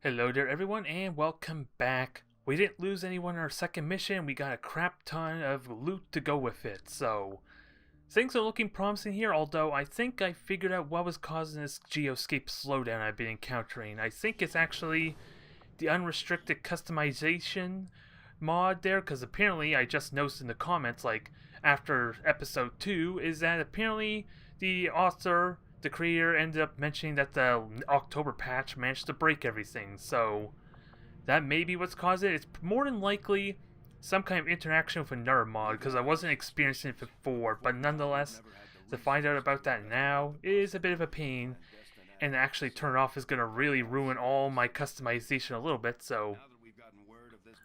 Hello there everyone and welcome back. We didn't lose anyone in our second mission. We got a crap ton of loot to go with it. So things are looking promising here, although I think I figured out what was causing this geoscape slowdown I've been encountering. I think it's actually the unrestricted customization mod there, because apparently I just noticed in the comments like after episode 2 is that apparently the author, the creator, ended up mentioning that the October patch managed to break everything. So that may be what's caused it. It's more than likely some kind of interaction with another mod, because I wasn't experiencing it before, but nonetheless, to find out about that now is a bit of a pain, and to actually turn it off is going to really ruin all my customization a little bit, so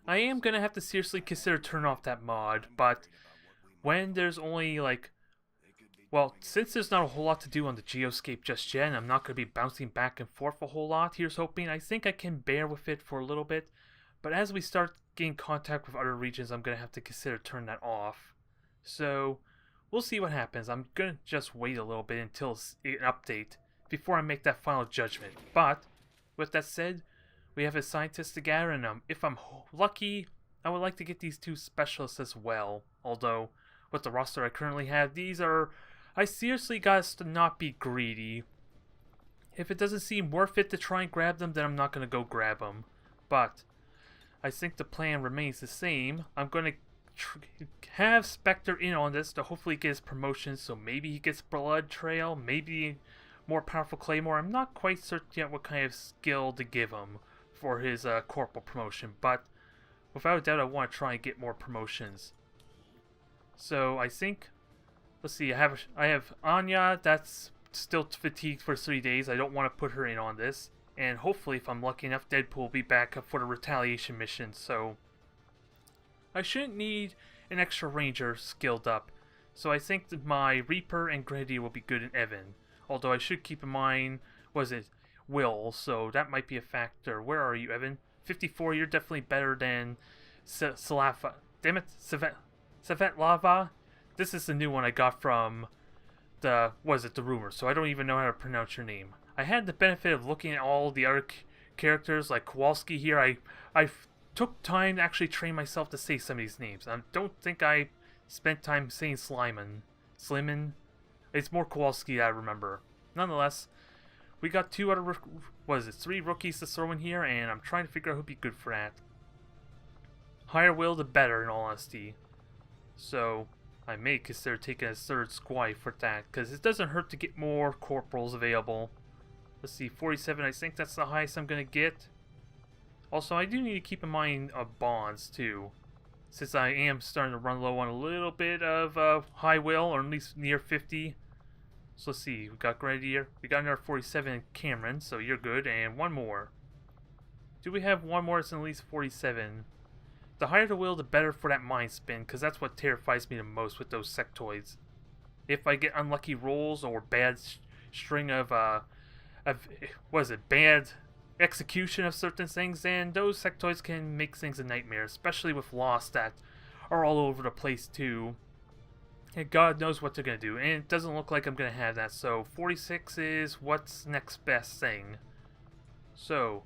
I am going to have to seriously consider turning off that mod. But when there's only well, since there's not a whole lot to do on the geoscape just yet, and I'm not going to be bouncing back and forth a whole lot, here's hoping, I think I can bear with it for a little bit. But as we start getting contact with other regions, I'm going to have to consider turning that off. So we'll see what happens. I'm going to just wait a little bit until an update before I make that final judgment. But with that said, we have a scientist to gather, and if I'm lucky, I would like to get these two specialists as well. Although, with the roster I currently have, these are... I seriously got to not be greedy. If it doesn't seem worth it to try and grab them, then I'm not going to go grab them. But I think the plan remains the same. I'm going to have Spectre in on this to hopefully get his promotion, so maybe he gets Blood Trail, maybe more powerful Claymore. I'm not quite certain yet what kind of skill to give him for his corporal promotion, but without a doubt I want to try and get more promotions. So I think... Let's see, I have Anya, that's still fatigued for 3 days. I don't want to put her in on this. And hopefully, if I'm lucky enough, Deadpool will be back up for the retaliation mission. So I shouldn't need an extra ranger skilled up. So I think that my Reaper and Grenadier will be good in Evan. Although I should keep in mind, Will, so that might be a factor. Where are you, Evan? 54, you're definitely better than Salafa. Damn it, Savet Lava. This is the new one I got from the Rumor, so I don't even know how to pronounce your name. I had the benefit of looking at all the other characters, like Kowalski here. I took time to actually train myself to say some of these names. I don't think I spent time saying Sliman. It's more Kowalski that I remember. Nonetheless, we got three rookies to throw in here, and I'm trying to figure out who'd be good for that. Higher will, the better, in all honesty. So I may consider taking a third squad for that, because it doesn't hurt to get more corporals available. Let's see, 47, I think that's the highest I'm going to get. Also, I do need to keep in mind bonds, too, since I am starting to run low on a little bit of high will, or at least near 50. So let's see, we got Grenadier, we got another 47 Cameron, so you're good, and one more. Do we have one more that's at least 47? The higher the will, the better for that mind spin, because that's what terrifies me the most with those sectoids. If I get unlucky rolls or bad string of bad execution of certain things, then those sectoids can make things a nightmare, especially with Lost that are all over the place too. And God knows what they're going to do, and it doesn't look like I'm going to have that, so 46 is what's next best thing. So,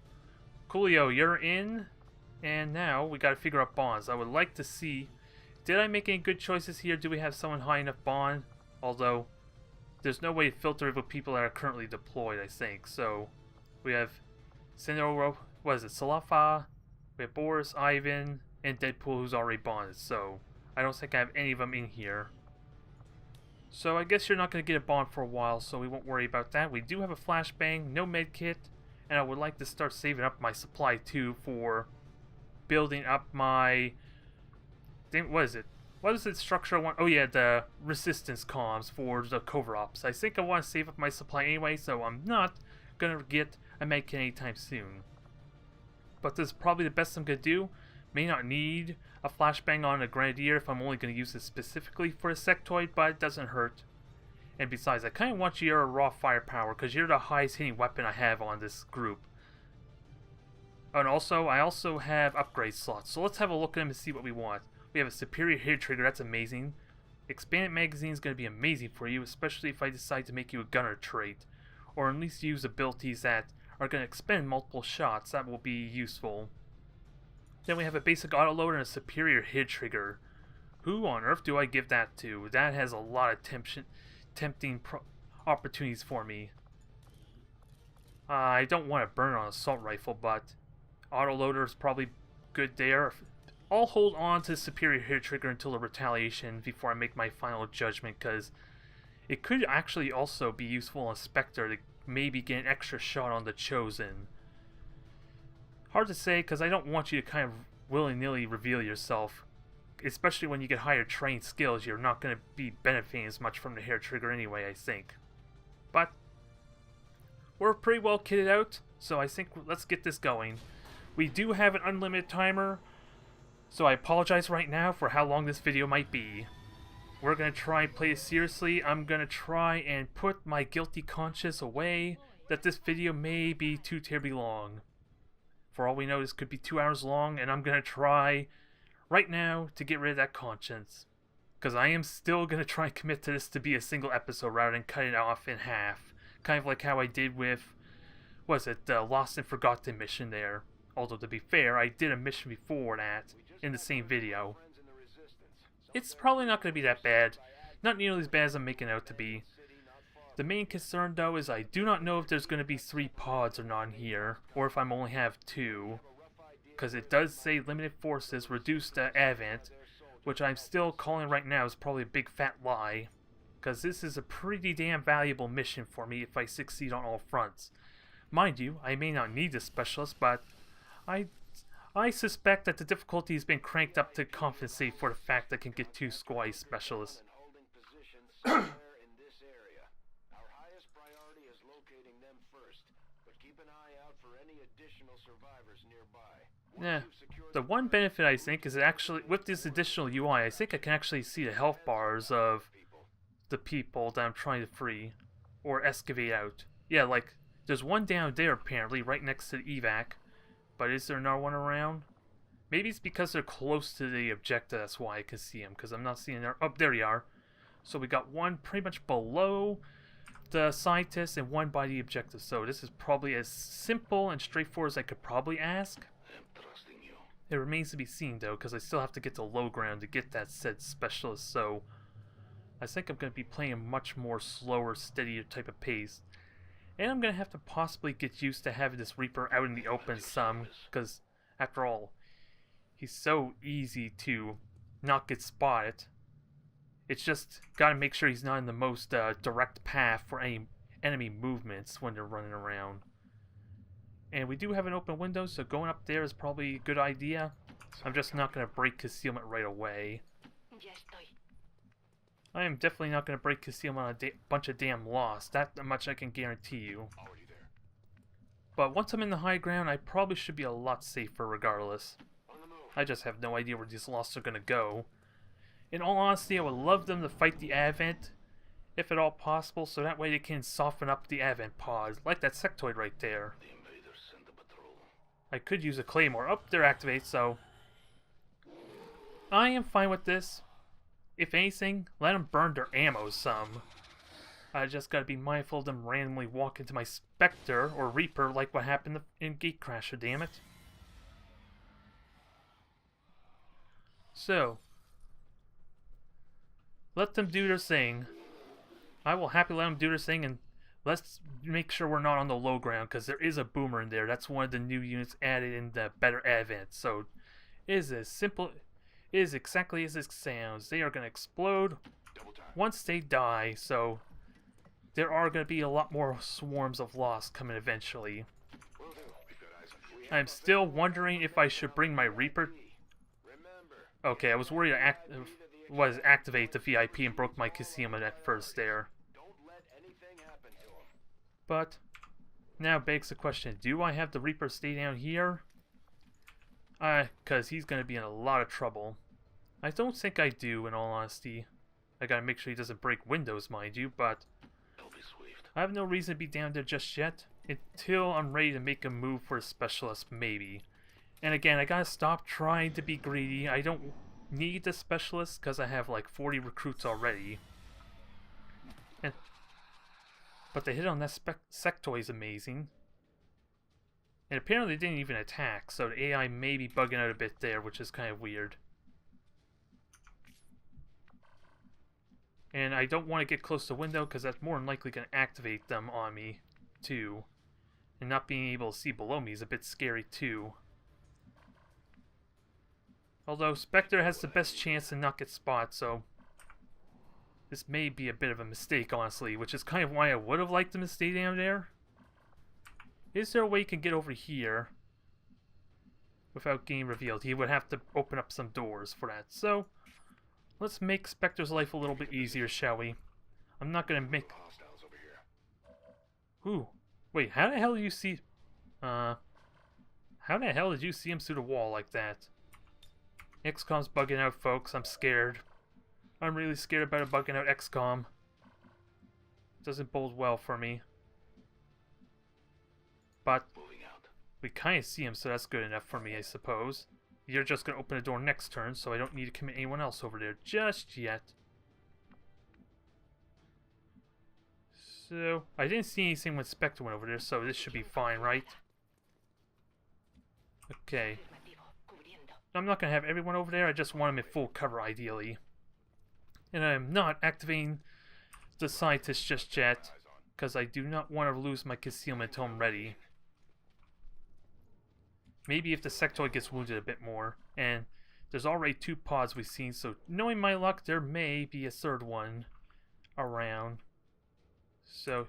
Coolio, you're in. And now we gotta figure out bonds. I would like to see, did I make any good choices here? Do we have someone high enough bond? Although, there's no way to filter it with people that are currently deployed, I think. So, we have Sinoro, Salafa, we have Boris, Ivan, and Deadpool who's already bonded. So, I don't think I have any of them in here. So, I guess you're not going to get a bond for a while, so we won't worry about that. We do have a flashbang, no medkit, and I would like to start saving up my supply too for building up my... What is it structure I want? Oh yeah, the resistance comms for the cover ops. I think I want to save up my supply anyway, so I'm not going to get a medkit anytime soon. But this is probably the best I'm going to do. May not need a flashbang on a Grenadier if I'm only going to use it specifically for a sectoid, but it doesn't hurt. And besides, I kind of want your raw firepower, because you're the highest hitting weapon I have on this group. And also, I also have upgrade slots, so let's have a look at them and see what we want. We have a superior hit trigger, that's amazing. Expanded magazine is going to be amazing for you, especially if I decide to make you a gunner trait, or at least use abilities that are going to expend multiple shots. That will be useful. Then we have a basic autoloader and a superior hit trigger. Who on earth do I give that to? That has a lot of tempting opportunities for me. I don't want to burn on assault rifle, but autoloader is probably good there. I'll hold on to superior hit trigger until the retaliation before I make my final judgment, because it could actually also be useful on Spectre to maybe get an extra shot on the Chosen. Hard to say, because I don't want you to kind of willy-nilly reveal yourself. Especially when you get higher trained skills, you're not going to be benefiting as much from the hair trigger anyway, I think. But we're pretty well kitted out, so I think let's get this going. We do have an unlimited timer, so I apologize right now for how long this video might be. We're going to try and play it seriously. I'm going to try and put my guilty conscience away that this video may be too terribly long. For all we know, this could be 2 hours long, and I'm going to try right now to get rid of that conscience. Because I am still going to try and commit to this to be a single episode rather than cut it off in half. Kind of like how I did with, was it, the Lost and Forgotten mission there. Although to be fair, I did a mission before that in the same video. It's probably not going to be that bad. Not nearly as bad as I'm making it out to be. The main concern though is I do not know if there's going to be 3 pods or not in here, or if I'm only have 2. Because it does say limited forces, reduced advent, which I'm still calling right now is probably a big fat lie. Because this is a pretty damn valuable mission for me if I succeed on all fronts. Mind you, I may not need a specialist, but I suspect that the difficulty has been cranked up to compensate for the fact that I can get 2 squad specialists. Yeah, the one benefit I think is that actually with this additional UI, I think I can actually see the health bars of the people that I'm trying to free or excavate out. Yeah, like there's one down there apparently right next to the evac, but is there another one around? Maybe it's because they're close to the objective, that's why I can see them, because I'm not seeing them. Oh, there you are. So we got one pretty much below the scientist and one by the objective, so this is probably as simple and straightforward as I could probably ask. It remains to be seen though, because I still have to get to low ground to get that said specialist, so I think I'm going to be playing a much more slower, steadier type of pace. And I'm going to have to possibly get used to having this Reaper out in the open some, because after all, he's so easy to not get spotted. It's just got to make sure he's not in the most direct path for any enemy movements when they're running around. And we do have an open window, so going up there is probably a good idea. I'm just not going to break concealment right away. I am definitely not going to break concealment on a bunch of damn lost. That much I can guarantee you. But once I'm in the high ground, I probably should be a lot safer regardless. I just have no idea where these lost are going to go. In all honesty, I would love them to fight the Advent, if at all possible, so that way they can soften up the Advent pods, like that sectoid right there. I could use a claymore. Oh, they're activated, so I am fine with this. If anything, let them burn their ammo some. I just gotta be mindful of them randomly walk into my Spectre or Reaper like what happened in Gatecrasher, damn it. So, let them do their thing. I will happily let them do their thing, and let's make sure we're not on the low ground, because there is a boomer in there. That's one of the new units added in the better Advent. So, it is as simple, it is exactly as it sounds. They are going to explode once they die, so there are going to be a lot more swarms of lost coming eventually. I'm still wondering if I should bring my Reaper. Okay, I was worried I activate the VIP and broke my concealment at first there. But now begs the question, do I have the Reaper stay down here? Because he's going to be in a lot of trouble. I don't think I do, in all honesty. I gotta make sure he doesn't break windows, mind you, but I have no reason to be down there just yet, until I'm ready to make a move for a specialist, maybe. And again, I gotta stop trying to be greedy. I don't need the specialist, because I have like 40 recruits already. But the hit on that sectoid is amazing. And apparently they didn't even attack, so the AI may be bugging out a bit there, which is kind of weird. And I don't want to get close to the window because that's more than likely going to activate them on me, too. And not being able to see below me is a bit scary, too. Although Spectre has the best chance to not get spotted, so this may be a bit of a mistake, honestly, which is kind of why I would have liked him to stay down there. Is there a way he can get over here without getting revealed? He would have to open up some doors for that. So, let's make Spectre's life a little bit easier, shall we? I'm not going to make... Ooh. Wait, how the hell do you see... How the hell did you see him through the wall like that? XCOM's bugging out, folks. I'm scared. I'm really scared about it bugging out XCOM. Doesn't bode well for me. But we kind of see him, so that's good enough for me, I suppose. You're just going to open the door next turn, so I don't need to commit anyone else over there just yet. So, I didn't see anything when Spectre went over there, so this should be fine, right? Okay. I'm not going to have everyone over there, I just want them in full cover, ideally. And I'm not activating the scientist just yet, because I do not want to lose my concealment until I'm ready. Maybe if the sectoid gets wounded a bit more. And there's already 2 pods we've seen, so knowing my luck, there may be a 3rd one around. So,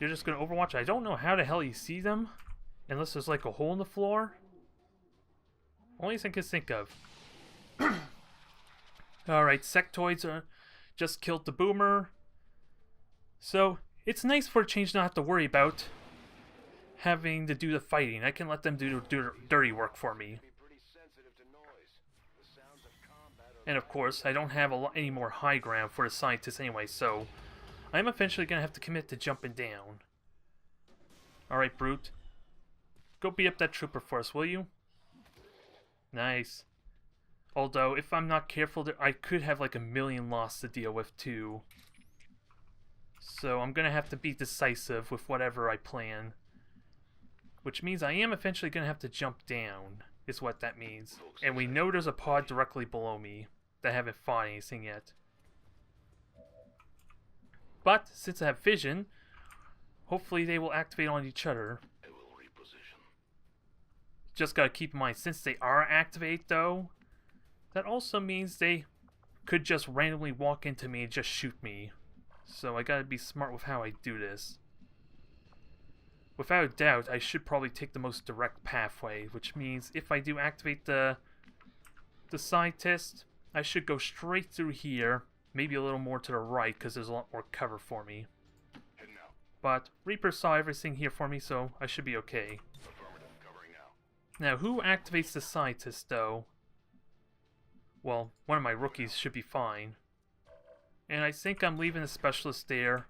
you're just going to overwatch. I don't know how the hell you see them, unless there's like a hole in the floor. Only thing I can think of. Alright, sectoids just killed the boomer. So, it's nice for a change not have to worry about having to do the fighting. I can let them do dirty work for me. And of course, I don't have any more high ground for the scientists anyway, so I'm eventually going to have to commit to jumping down. Alright, Brute. Go beat up that trooper for us, will you? Nice. Although, if I'm not careful, I could have like a million loss to deal with too. So I'm going to have to be decisive with whatever I plan. Which means I am eventually going to have to jump down, is what that means. And we know there's a pod directly below me that haven't fought anything yet. But, since I have vision, hopefully they will activate on each other. Just gotta keep in mind, since they are activated though, that also means they could just randomly walk into me and just shoot me. So I gotta be smart with how I do this. Without a doubt, I should probably take the most direct pathway, which means if I do activate the scientist, I should go straight through here, maybe a little more to the right, because there's a lot more cover for me. But Reaper saw everything here for me, so I should be okay. Now, who activates the scientist, though? Well, one of my rookies should be fine. And I think I'm leaving the specialist there.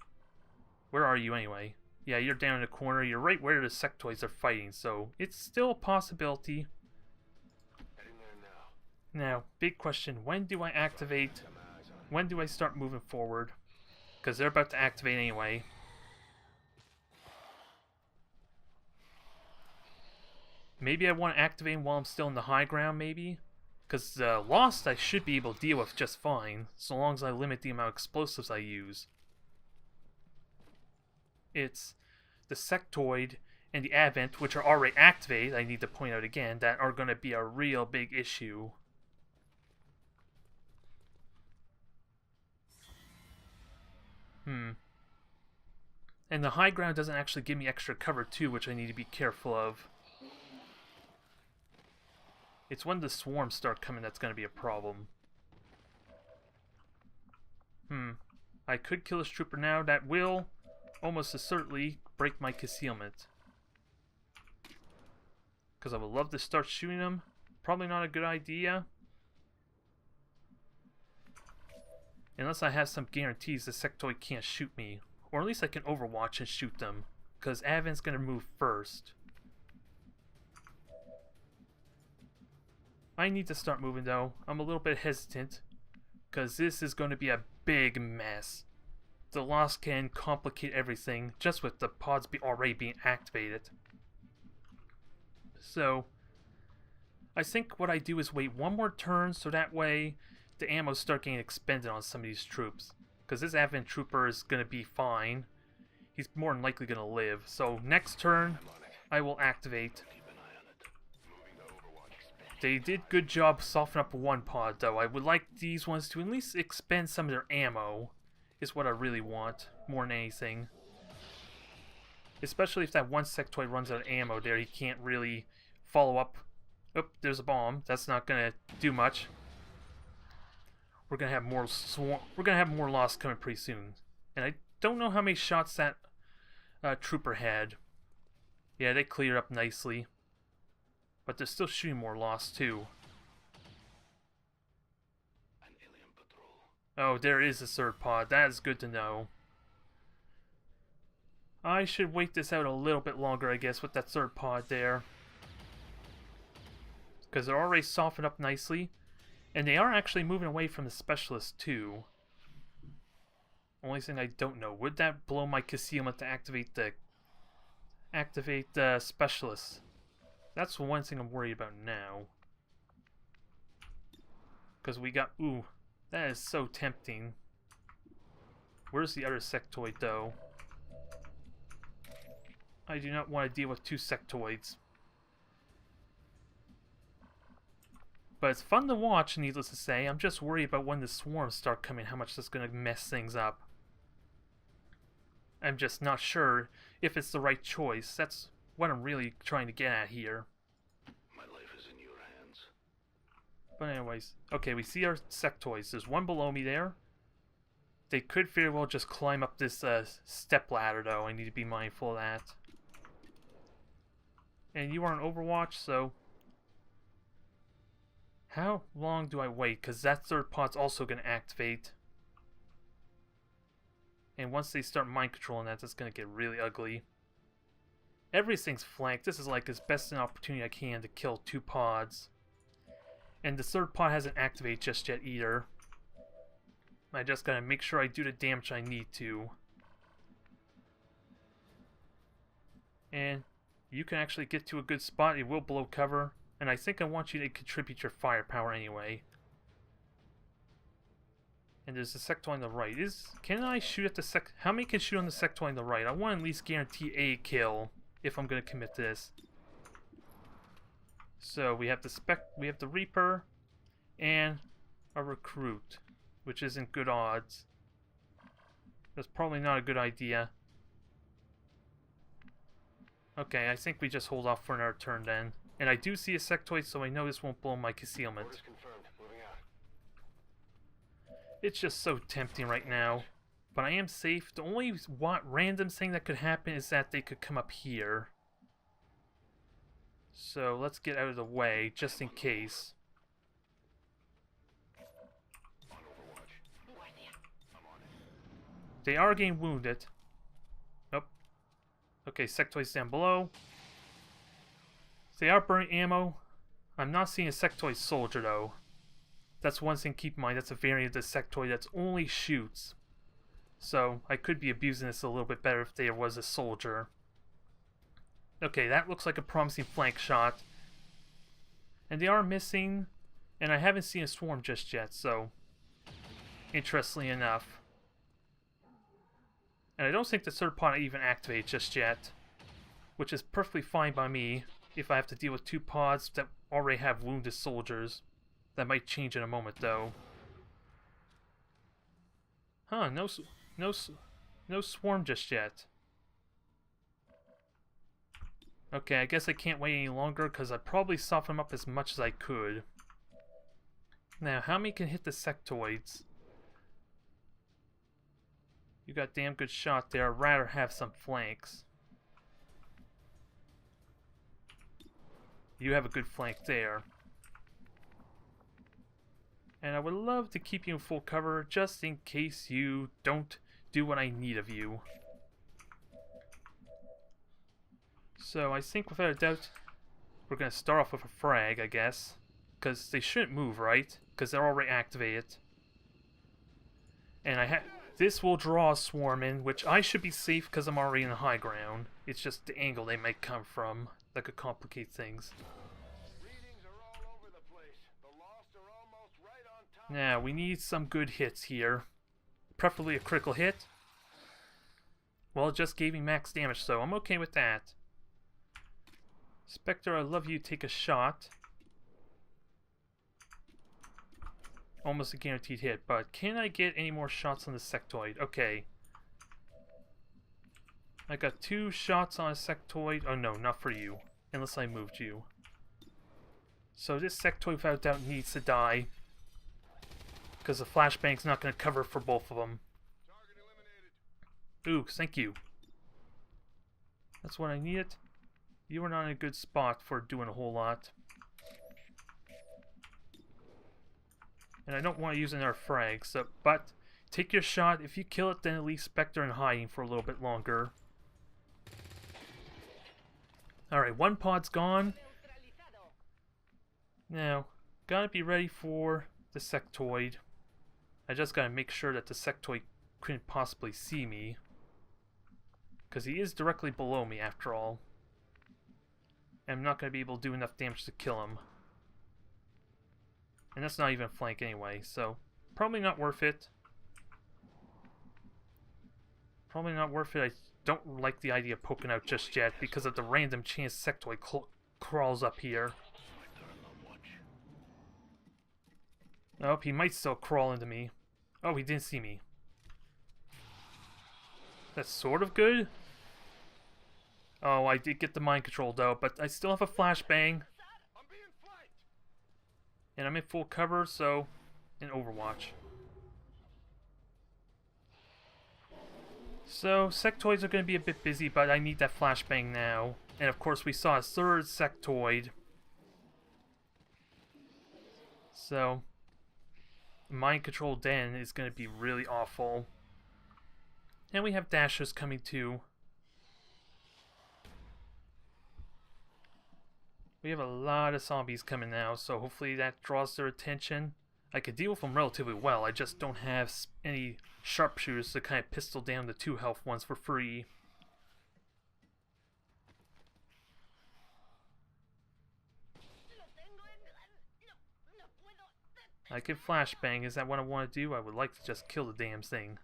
Where are you, anyway? Yeah, you're down in the corner. You're right where the sectoids are fighting, so it's still a possibility. Now, big question. When do I activate? When do I start moving forward? Because they're about to activate anyway. Maybe I want to activate while I'm still in the high ground, maybe? Because Lost I should be able to deal with just fine, so long as I limit the amount of explosives I use. It's the sectoid and the Advent, which are already activated, I need to point out again, that are going to be a real big issue. And the high ground doesn't actually give me extra cover too, which I need to be careful of. It's when the swarms start coming that's going to be a problem. I could kill this trooper now. That will almost certainly break my concealment. Because I would love to start shooting them. Probably not a good idea. Unless I have some guarantees the sectoid can't shoot me. Or at least I can overwatch and shoot them. Because Advent's going to move first. I need to start moving though. I'm a little bit hesitant. Because this is going to be a big mess. The Lost can complicate everything just with the pods already being activated. So I think what I do is wait one more turn so that way the ammo start getting expended on some of these troops. Because this Advent Trooper is going to be fine. He's more than likely going to live. So next turn, I will activate. They did good job softening up one pod though. I would like these ones to at least expend some of their ammo. Is what I really want, more than anything. Especially if that one sectoid runs out of ammo there, he can't really follow up. Oh, there's a bomb. That's not gonna do much. We're gonna have more loss coming pretty soon. And I don't know how many shots that trooper had. Yeah, they clear up nicely. But they're still shooting more loss too. Oh, there is a third pod. That is good to know. I should wait this out a little bit longer, I guess, with that third pod there. Because they're already softened up nicely. And they are actually moving away from the specialist too. Only thing I don't know, would that blow my concealment to activate the specialist? That's the one thing I'm worried about now. Because we got... Ooh, that is so tempting. Where's the other sectoid, though? I do not want to deal with two sectoids. But it's fun to watch, needless to say. I'm just worried about when the swarms start coming, how much that's going to mess things up. I'm just not sure if it's the right choice. That's what I'm really trying to get at here. My life is in your hands. But anyways, okay, we see our sectoids. There's one below me there. They could very well just climb up this step ladder, though. I need to be mindful of that. And you are on Overwatch, so... How long do I wait? Because that third pod's also going to activate. And once they start mind controlling that, that's going to get really ugly. Everything's flanked. This is like as best an opportunity I can to kill two pods. And the third pod hasn't activated just yet either. I just gotta make sure I do the damage I need to. And you can actually get to a good spot. It will blow cover. And I think I want you to contribute your firepower anyway. And there's a sectoid on the right. Can I shoot at the how many can shoot on the sectoid on the right? I want to at least guarantee a kill if I'm going to commit to this. So we have the Reaper and a recruit, which isn't good odds. That's probably not a good idea. Okay, I think we just hold off for another turn then. And I do see a sectoid, so I know this won't blow my concealment. It's just so tempting right now. But I am safe. The only random thing that could happen is that they could come up here. So let's get out of the way, just in case. They are getting wounded. Nope. Okay, sectoids down below. They are burning ammo. I'm not seeing a sectoid soldier though. That's one thing to keep in mind. That's a variant of the sectoid that only shoots. So I could be abusing this a little bit better if there was a soldier. Okay, that looks like a promising flank shot. And they are missing. And I haven't seen a swarm just yet, so... Interestingly enough. And I don't think the third pod even activates just yet. Which is perfectly fine by me. If I have to deal with two pods that already have wounded soldiers. That might change in a moment, though. Huh, no swarm just yet. Okay, I guess I can't wait any longer because I probably softened them up as much as I could. Now, how many can hit the sectoids? You got damn good shot there. I'd rather have some flanks. You have a good flank there. And I would love to keep you in full cover just in case you don't do what I need of you. So I think without a doubt, we're going to start off with a frag, I guess. Because they shouldn't move, right? Because they're already activated. And this will draw a swarm in, which I should be safe because I'm already in the high ground. It's just the angle they might come from. That could complicate things. Readings are all over the place. The lost are almost right on top. Now, we need some good hits here. Preferably a critical hit. Well, it just gave me max damage, so I'm okay with that. Spectre, I love you. Take a shot. Almost a guaranteed hit, but can I get any more shots on the sectoid? Okay. I got 2 shots on a sectoid. Oh no, not for you. Unless I moved you. So this sectoid without doubt needs to die. Because the flashbang's not going to cover for both of them. Target eliminated. Ooh, thank you. That's what I needed. You were not in a good spot for doing a whole lot. And I don't want to use another frag, so, but take your shot. If you kill it, then at least Spectre in hiding for a little bit longer. Alright, 1 pod's gone. Now, gotta be ready for the sectoid. I just gotta make sure that the sectoid couldn't possibly see me. Because he is directly below me after all. And I'm not gonna be able to do enough damage to kill him. And that's not even flank anyway, so probably not worth it. Probably not worth it. I don't like the idea of poking out just yet because of the random chance sectoid crawls up here. Nope, he might still crawl into me. Oh, he didn't see me. That's sort of good. Oh, I did get the mind control though, but I still have a flashbang. I'm being flanked. And I'm in full cover, so in Overwatch. So, sectoids are going to be a bit busy, but I need that flashbang now. And of course we saw a 3rd sectoid. So, mind control den is going to be really awful. And we have dashers coming too. We have a lot of zombies coming now, so hopefully that draws their attention. I could deal with them relatively well, I just don't have any sharpshooters to kind of pistol down the 2 health ones for free. I can flashbang, is that what I want to do? I would like to just kill the damn thing.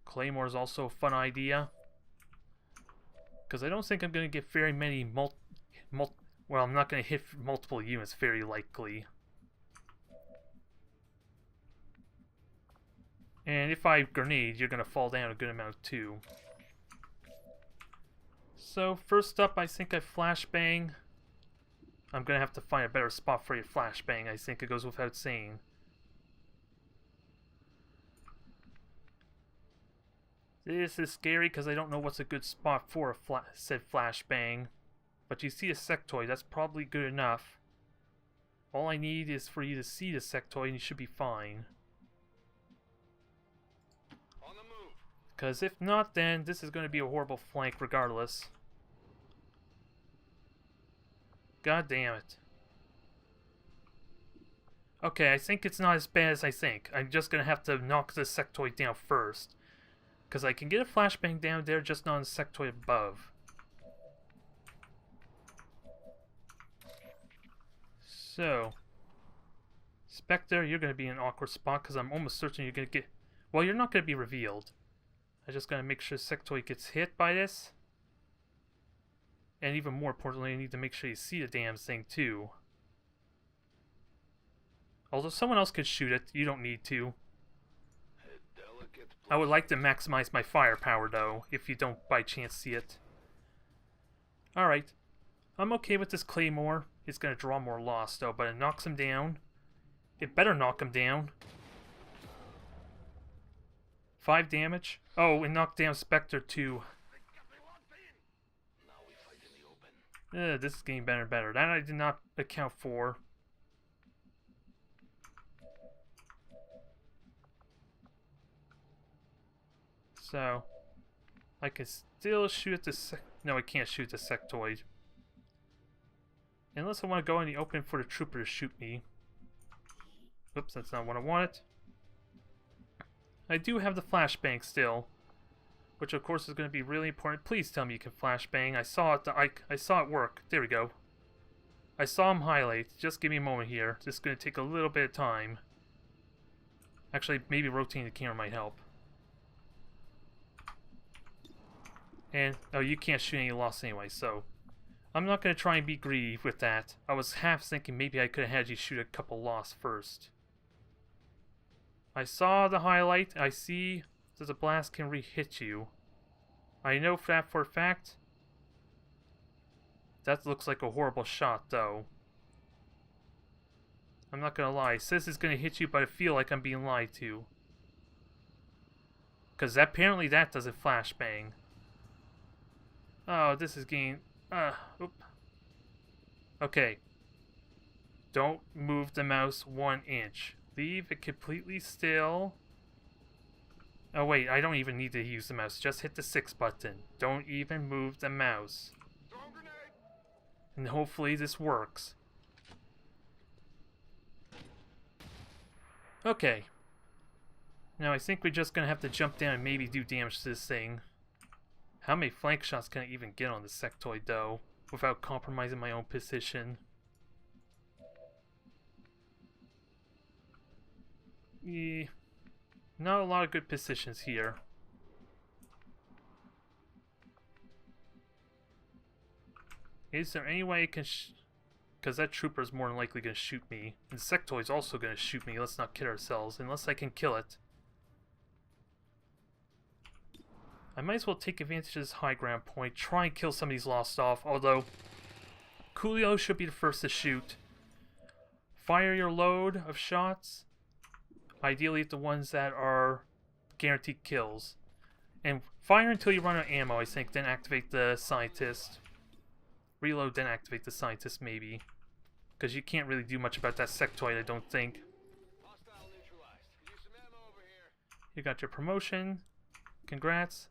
Claymore is also a fun idea. Because I don't think I'm going to get very many well, I'm not going to hit multiple units very likely. And if I grenade, you're going to fall down a good amount too. So first up, I think I flashbang. I'm going to have to find a better spot for your flashbang. I think it goes without saying. This is scary because I don't know what's a good spot for a said flashbang. But you see a sectoid, that's probably good enough. All I need is for you to see the sectoid and you should be fine. On the move. Because if not, then this is going to be a horrible flank regardless. God damn it. Okay, I think it's not as bad as I think. I'm just going to have to knock the sectoid down first. Because I can get a flashbang down there, just not on the sectoid above. So, Spectre, you're going to be in an awkward spot because I'm almost certain you're going to get... Well, you're not going to be revealed. I just got to make sure sectoid gets hit by this. And even more importantly, I need to make sure you see the damn thing too. Although someone else could shoot it, you don't need to. I would like to maximize my firepower though, if you don't by chance see it. Alright. I'm okay with this Claymore. It's going to draw more loss though, but it knocks him down. It better knock him down. 5 damage. Oh, it knocked down Spectre too. This is getting better and better. That I did not account for. So, I can still shoot the no, I can't shoot the sectoid. Unless I want to go in the open for the trooper to shoot me. Oops, that's not what I wanted. I do have the flashbang still. which of course is going to be really important. Please tell me you can flashbang. I saw it. I saw it work. There we go. I saw him highlight. Just give me a moment here. It's going to take a little bit of time. Actually, maybe rotating the camera might help. And, oh, you can't shoot any loss anyway, so I'm not going to try and be greedy with that. I was half thinking maybe I could have had you shoot a couple loss first. I saw the highlight. I see that the blast can re-hit you. I know that for a fact. That looks like a horrible shot, though. I'm not gonna lie. It says it's gonna hit you, but I feel like I'm being lied to. Because apparently that doesn't flashbang. Oh, this is getting... oop. Okay. Don't move the mouse 1 inch. Leave it completely still. Oh wait, I don't even need to use the mouse. Just hit the 6 button. Don't even move the mouse. And hopefully this works. Okay. Now I think we're just gonna have to jump down and maybe do damage to this thing. How many flank shots can I even get on the sectoid though, without compromising my own position? Not a lot of good positions here. Is there any way I can because that trooper is more than likely going to shoot me. And the sectoid's also going to shoot me, let's not kid ourselves, unless I can kill it. I might as well take advantage of this high ground point, try and kill some of these lost off, although Coolio should be the first to shoot. Fire your load of shots, ideally the ones that are guaranteed kills. And fire until you run out of ammo, I think, then activate the scientist. Reload, then activate the scientist, maybe. Because you can't really do much about that sectoid, I don't think. You got your promotion. Congrats.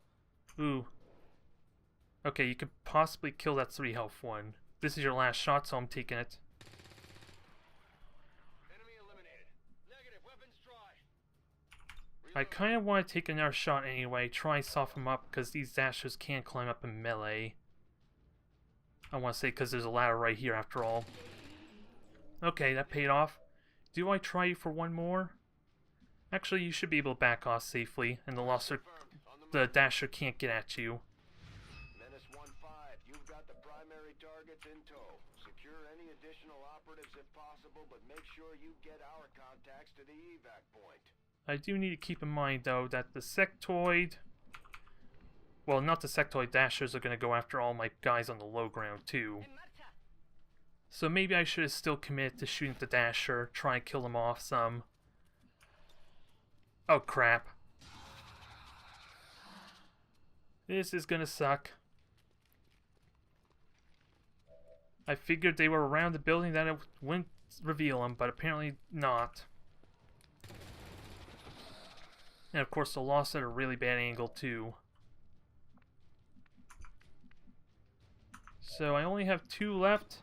Ooh. Okay, you could possibly kill that 3 health one. This is your last shot, so I'm taking it. I kind of want to take another shot anyway, try and soften them up, because these dashers can climb up in melee. I want to say because there's a ladder right here after all. Okay, that paid off. Do I try you for one more? Actually, you should be able to back off safely, and the dasher can't get at you. Menace 1-5, you've got the primary targets in tow. Secure any additional operatives if possible, but make sure you get our contacts to the evac point. I do need to keep in mind, though, that the sectoid... Well, not the sectoid dashers are going to go after all my guys on the low ground, too. So maybe I should have still committed to shooting the dasher, try and kill them off some. Oh, crap. This is going to suck. I figured they were around the building that it wouldn't reveal them, but apparently not. And of course, the lost at a really bad angle, too. So I only have 2 left,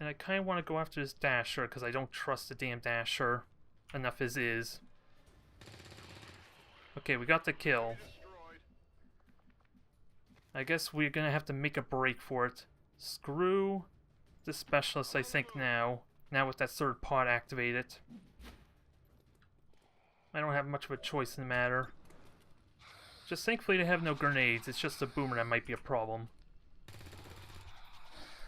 and I kind of want to go after this dasher because I don't trust the damn dasher enough as is. Okay, we got the kill. I guess we're going to have to make a break for it. Screw the specialist, I think, now. Now with that 3rd pod activated. I don't have much of a choice in the matter. Just thankfully they have no grenades. It's just a boomer that might be a problem.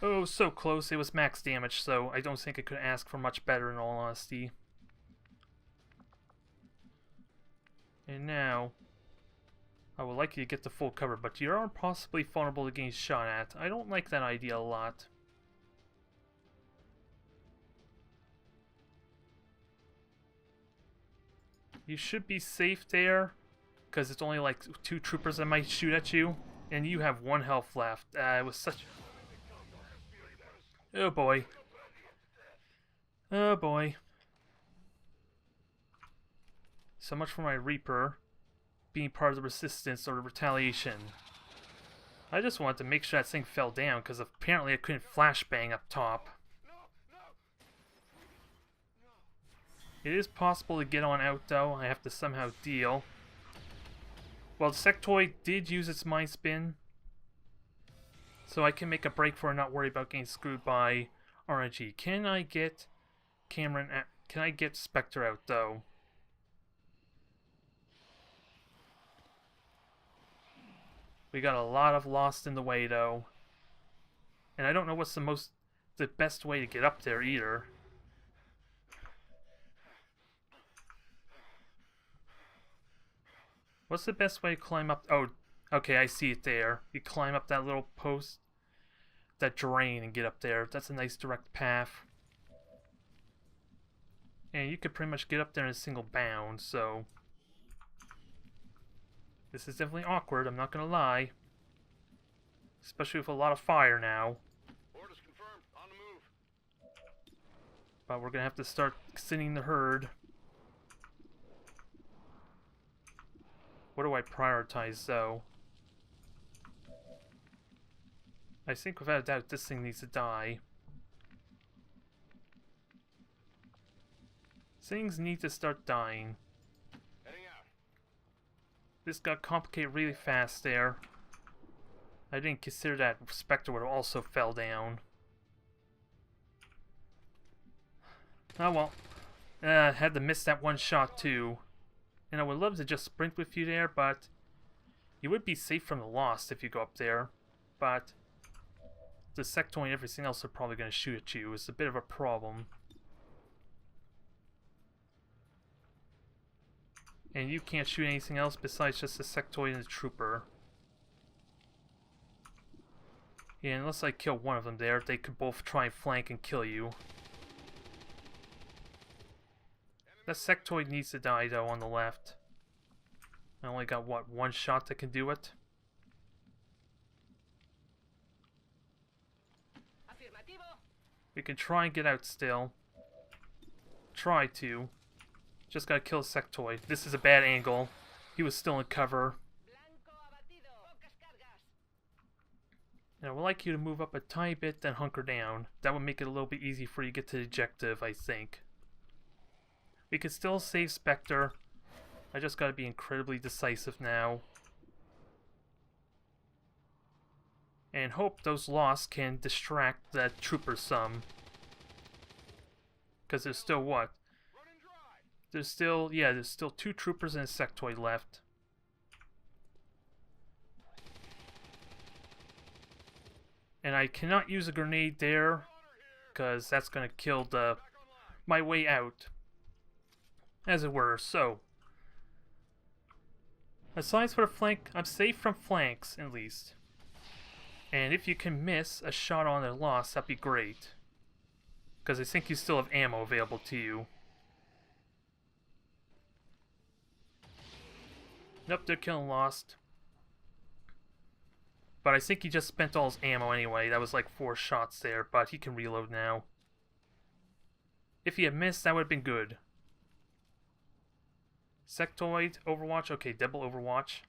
Oh, so close. It was max damage, so I don't think I could ask for much better in all honesty. And now, I would like you to get the full cover, but you are possibly vulnerable to getting shot at. I don't like that idea a lot. You should be safe there, because it's only like 2 troopers that might shoot at you, and you have 1 health left. It was such... Oh boy. Oh boy. So much for my Reaper being part of the resistance or the retaliation. I just wanted to make sure that thing fell down because apparently I couldn't flashbang up top. It is possible to get on out though. I have to somehow deal. Well, the sectoid did use its mind spin, so I can make a break for it, not worry about getting screwed by RNG. Can I get Cameron? Can I get Spectre out though? We got a lot of lost in the way though, and I don't know what's the best way to get up there either. What's the best way to climb up? Oh, okay, I see it there. You climb up that little post, that drain, and get up there. That's a nice direct path. And you could pretty much get up there in a single bound, so... This is definitely awkward, I'm not gonna lie. Especially with a lot of fire now. Orders confirmed. On the move. But we're gonna have to start extending the herd. What do I prioritize, though? I think without a doubt this thing needs to die. Things need to start dying. Heading out. This got complicated really fast there. I didn't consider that Spectre would have also fell down. Oh well. Had to miss that one shot too. And I would love to just sprint with you there, but you would be safe from the lost if you go up there. But the sectoid and everything else are probably going to shoot at you. It's a bit of a problem. And you can't shoot anything else besides just the sectoid and the trooper. Yeah, unless I kill one of them there, they could both try and flank and kill you. That sectoid needs to die though on the left. I only got what, one shot that can do it? We can try and get out still. Try to. Just gotta kill the sectoid. This is a bad angle. He was still in cover. And I would like you to move up a tiny bit, then hunker down. That would make it a little bit easy for you to get to the objective, I think. We can still save Spectre. I just gotta be incredibly decisive now. And hope those lost can distract that trooper some. Because there's still what? There's still, yeah, there's still 2 troopers and a sectoid left. And I cannot use a grenade there, because that's going to kill my way out, as it were. So, aside for the flank, I'm safe from flanks, at least. And if you can miss a shot on their loss, that'd be great. Because I think you still have ammo available to you. Nope, they're killing lost. But I think he just spent all his ammo anyway. That was like 4 shots there, but he can reload now. If he had missed, that would have been good. Sectoid, Overwatch. Okay, double Overwatch.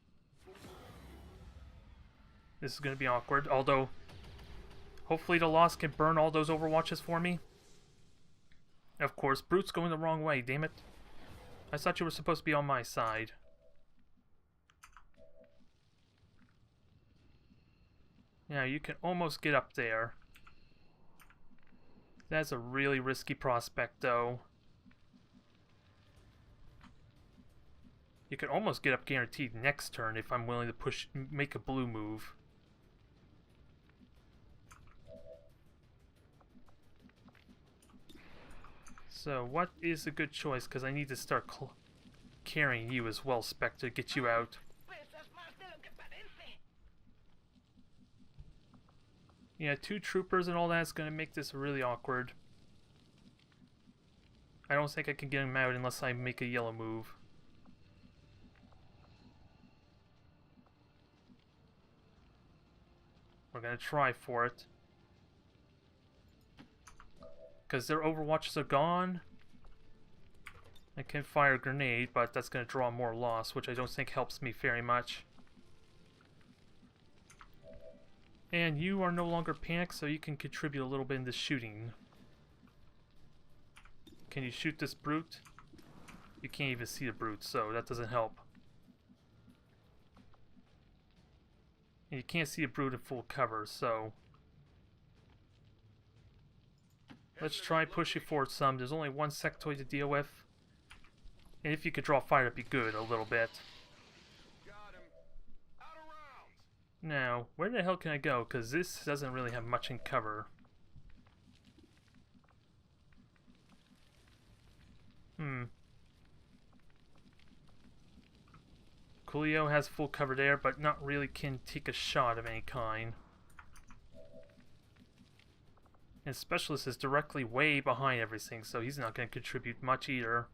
This is going to be awkward, although hopefully the lost can burn all those Overwatches for me. Of course, Brute's going the wrong way, damn it. I thought you were supposed to be on my side. Yeah, you can almost get up there. That's a really risky prospect, though. You can almost get up guaranteed next turn if I'm willing to make a blue move. So, what is a good choice? Because I need to start carrying you as well, Spectre, to get you out. Yeah, 2 troopers and all that's going to make this really awkward. I don't think I can get him out unless I make a yellow move. We're going to try for it. Because their Overwatches are gone. I can fire a grenade, but that's going to draw more loss, which I don't think helps me very much. And you are no longer panicked, so you can contribute a little bit in the shooting. Can you shoot this brute? You can't even see the brute, so that doesn't help. And you can't see a brood in full cover, so let's try pushing forward some. There's only one sectoid to deal with. And if you could draw fire, that'd be good a little bit. Now, where the hell can I go? Because this doesn't really have much in cover. Coolio has full cover there, but not really can take a shot of any kind. And Specialist is directly way behind everything, so he's not going to contribute much either.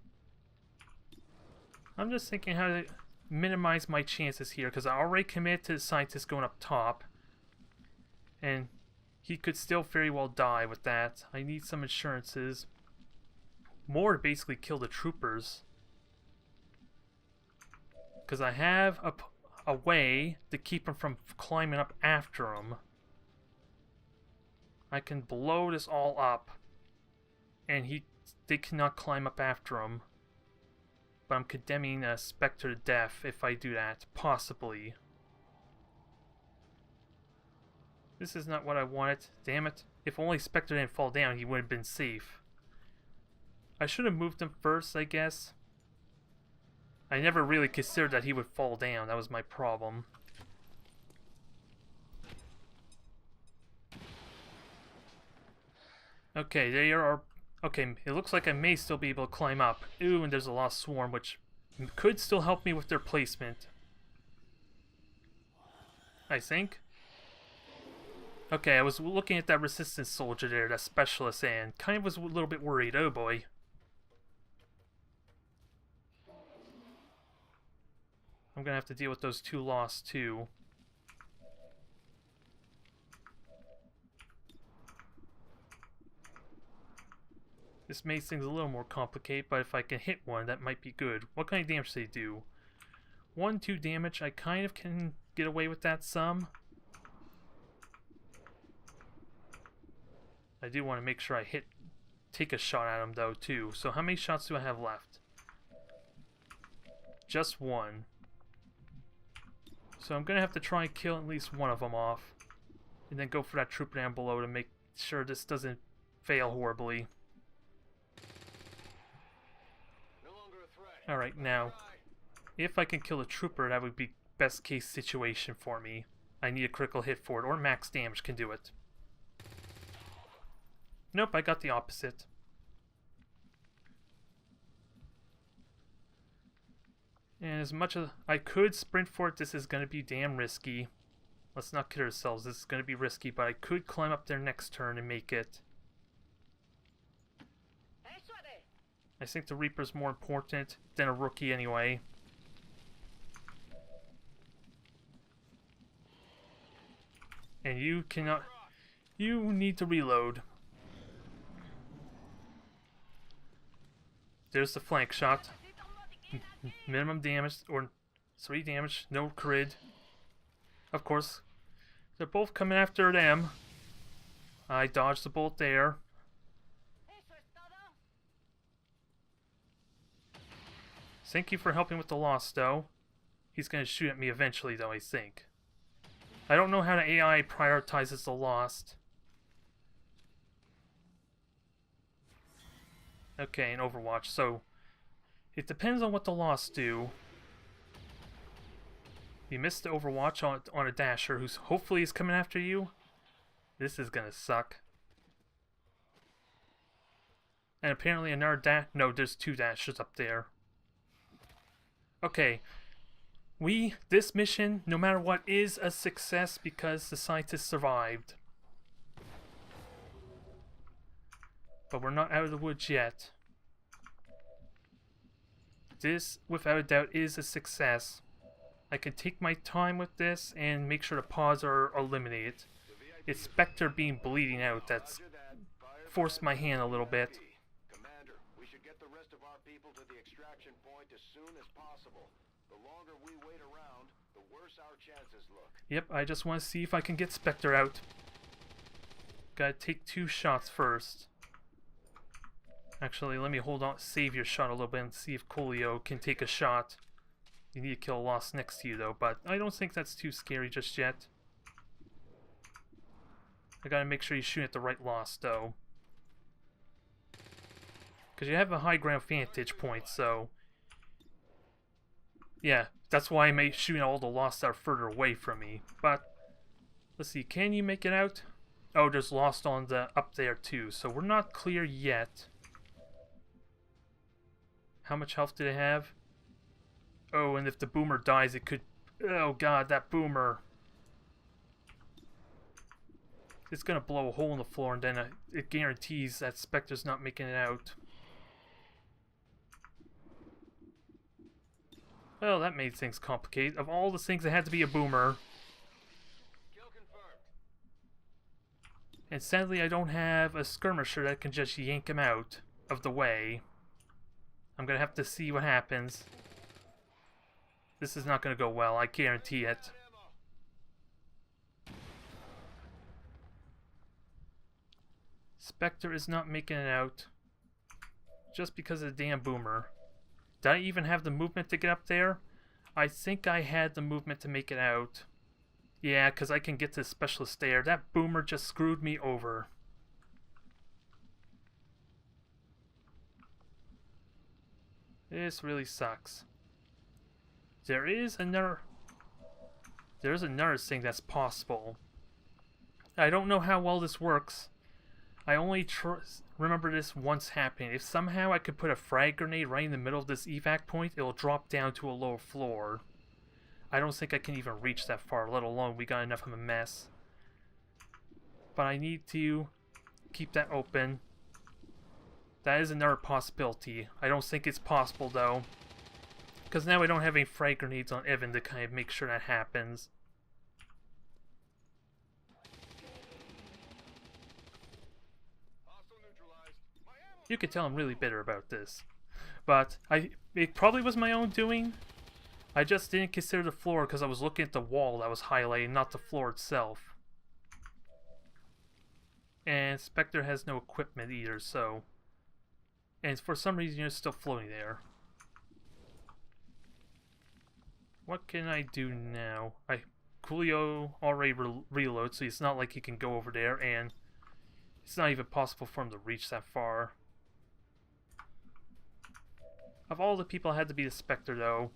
I'm just thinking how to minimize my chances here, because I already committed to the scientist going up top. And he could still very well die with that. I need some insurances. More to basically kill the troopers. Because I have a way to keep them from climbing up after him. I can blow this all up. And they cannot climb up after him. But I'm condemning a Spectre to death if I do that. Possibly. This is not what I wanted. Damn it. If only Spectre didn't fall down, he would have been safe. I should have moved him first, I guess. I never really considered that he would fall down. That was my problem. Okay, there are... Okay, it looks like I may still be able to climb up. Ooh, and there's a lost swarm, which could still help me with their placement. I think. Okay, I was looking at that resistance soldier there, that specialist, and kind of was a little bit worried. Oh boy. I'm gonna have to deal with those two lost too. This makes things a little more complicated, but if I can hit one, that might be good. What kind of damage do they do? 1-2 damage. I kind of can get away with that some. I do want to make sure I take a shot at him though too. So how many shots do I have left? Just one. So I'm gonna have to try and kill at least one of them off, and then go for that trooper down below to make sure this doesn't fail horribly. Alright, now, if I can kill a trooper, that would be best case situation for me. I need a critical hit for it, or max damage can do it. Nope, I got the opposite. And as much as I could sprint for it, this is going to be damn risky. Let's not kid ourselves, this is going to be risky, but I could climb up there next turn and make it. I think the Reaper's more important than a rookie anyway. And you cannot... You need to reload. There's the flank shot. Minimum damage, or 3 damage, no crit. Of course, they're both coming after them. I dodged the bolt there. Thank you for helping with the loss, though. He's going to shoot at me eventually, though, I think. I don't know how the AI prioritizes the lost. Okay, in Overwatch, so it depends on what the lost do. You missed the Overwatch on a dasher who's hopefully is coming after you. This is going to suck. And apparently another no, there's 2 dashers up there. Okay, this mission, no matter what, is a success because the scientists survived. But we're not out of the woods yet. This, without a doubt, is a success. I can take my time with this and make sure the pods are eliminated. It's Spectre being bleeding out that's forced my hand a little bit. Commander, we should get the rest of our people to the extraction point as soon as possible. The longer we wait around, the worse our chances look. Yep, I just want to see if I can get Spectre out. Gotta take 2 shots first. Actually, let me hold on, save your shot a little bit and see if Coolio can take a shot. You need to kill a lost next to you though, but I don't think that's too scary just yet. I gotta make sure you shoot at the right Lost, though. Because you have a high ground vantage point, so... yeah, that's why I'm shooting all the Lost that are further away from me. But, let's see, can you make it out? Oh, there's Lost on the up there, too. So we're not clear yet. How much health do they have? Oh, and if the boomer dies, it could... oh god, that boomer. It's gonna blow a hole in the floor, and then it guarantees that Spectre's not making it out. Well, that made things complicated. Of all the things, it had to be a boomer. Kill confirmed. And sadly, I don't have a skirmisher that can just yank him out of the way. I'm gonna have to see what happens. This is not gonna go well, I guarantee it. Spectre is not making it out. Just because of the damn boomer. Did I even have the movement to get up there? I think I had the movement to make it out. Yeah, because I can get to the specialist there. That boomer just screwed me over. This really sucks. There's another thing that's possible. I don't know how well this works. I only remember this once happening. If somehow I could put a frag grenade right in the middle of this evac point, it'll drop down to a lower floor. I don't think I can even reach that far, let alone we got enough of a mess. But I need to keep that open. That is another possibility. I don't think it's possible though. Because now I don't have any frag grenades on Evan to kind of make sure that happens. You could tell I'm really bitter about this. But it probably was my own doing. I just didn't consider the floor because I was looking at the wall that was highlighted, not the floor itself. And Spectre has no equipment either, so... and for some reason you're still floating there. What can I do now? Coolio already reload, so it's not like he can go over there, and it's not even possible for him to reach that far. Of all the people, I had to be the Spectre, though.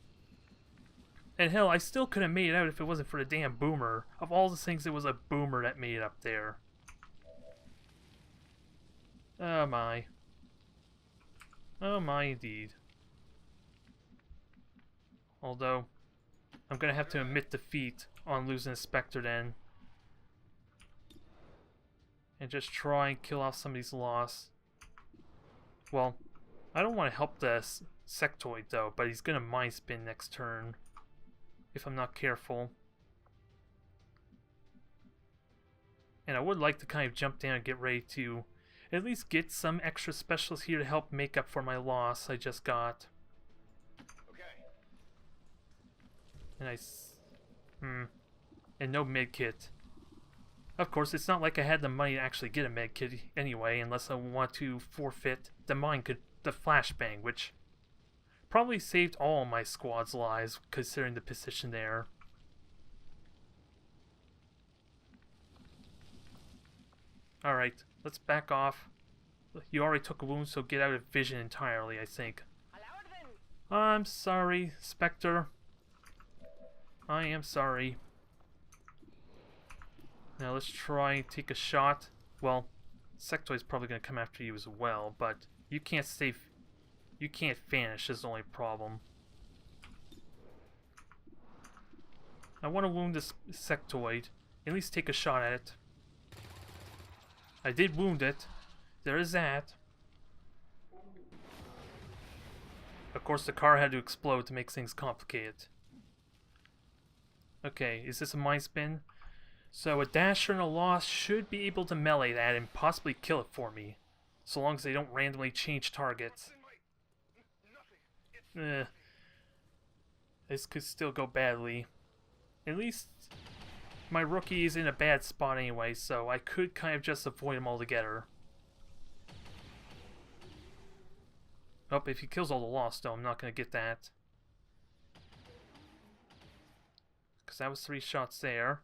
And hell, I still couldn't have made it out if it wasn't for the damn boomer. Of all the things, it was a boomer that made it up there. Oh my. Oh my indeed. Although, I'm gonna have to admit defeat on losing the Spectre then. And just try and kill off some of these loss. Well, I don't want to help the sectoid though, but he's gonna mind spin next turn. If I'm not careful. And I would like to kind of jump down and get ready to at least get some extra specialists here to help make up for my loss I just got. Okay. And and no medkit. Of course, it's not like I had the money to actually get a medkit anyway, unless I want to forfeit the flashbang, which probably saved all my squad's lives, considering the position there. Alright, let's back off. You already took a wound, so get out of vision entirely, I think. I'm sorry, Spectre. I am sorry. Now let's try and take a shot. Well, Sectoid's probably going to come after you as well, but you can't stay... you can't vanish is the only problem. I want to wound this Sectoid. At least take a shot at it. I did wound it. There is that. Of course, the car had to explode to make things complicated. Okay, is this a mind spin? So a dasher and a loss should be able to melee that and possibly kill it for me. So long as they don't randomly change targets. This could still go badly. At least my rookie is in a bad spot anyway, so I could kind of just avoid him altogether. Oh, if he kills all the lost though, I'm not going to get that. Because that was 3 shots there.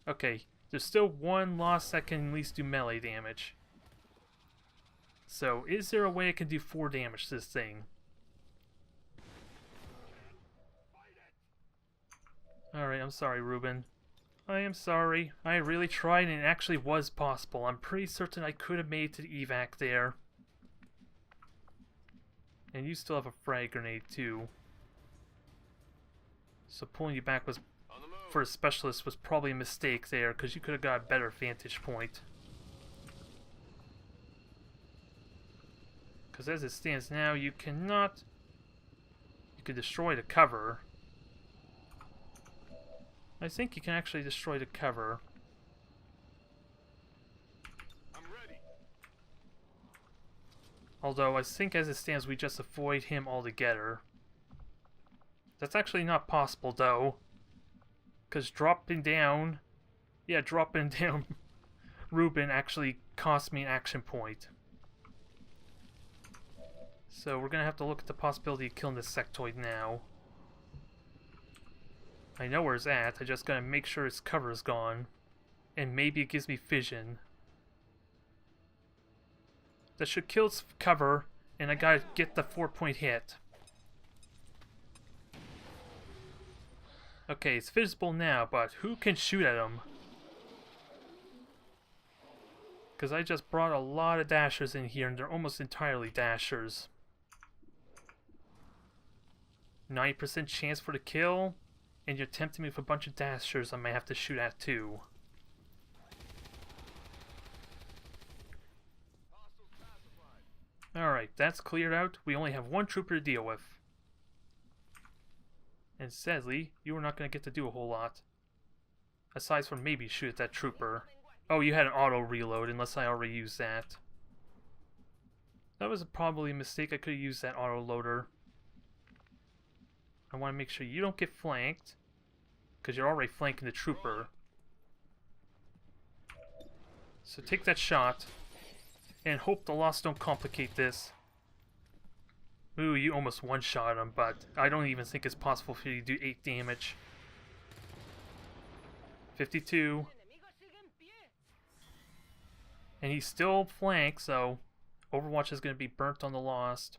Okay, There's still one loss that can at least do melee damage. So, is there a way I can do 4 damage to this thing? Alright, I'm sorry, Ruben. I am sorry. I really tried and it actually was possible. I'm pretty certain I could have made it to the evac there. And you still have a frag grenade too. So pulling you back was, for a specialist, was probably a mistake there, because you could have got a better vantage point. Because as it stands now, you cannot... You could destroy the cover. I think you can actually destroy the cover. I'm ready. Although I think as it stands, we just avoid him altogether. That's actually not possible though. Because dropping down... Yeah, dropping down Ruben actually cost me an action point. So we're gonna have to look at the possibility of killing this sectoid now. I know where it's at, I just gotta make sure its cover is gone. And maybe it gives me fission. That should kill its cover, and I gotta get the 4-point hit. Okay, it's visible now, but who can shoot at him? Because I just brought a lot of dashers in here, and they're almost entirely dashers. 90% chance for the kill, and you're tempting me with a bunch of dashers I might have to shoot at too. Alright, that's cleared out. We only have one trooper to deal with. And sadly, you were not going to get to do a whole lot. Aside from maybe shoot at that trooper. Oh, you had an auto reload, unless I already used that. That was probably a mistake. I could have used that auto loader. I want to make sure you don't get flanked, because you're already flanking the trooper. So take that shot, and hope the loss don't complicate this. Ooh, you almost one-shot him, but I don't even think it's possible for you to do 8 damage. 52. And he's still flanked, so Overwatch is going to be burnt on the Lost.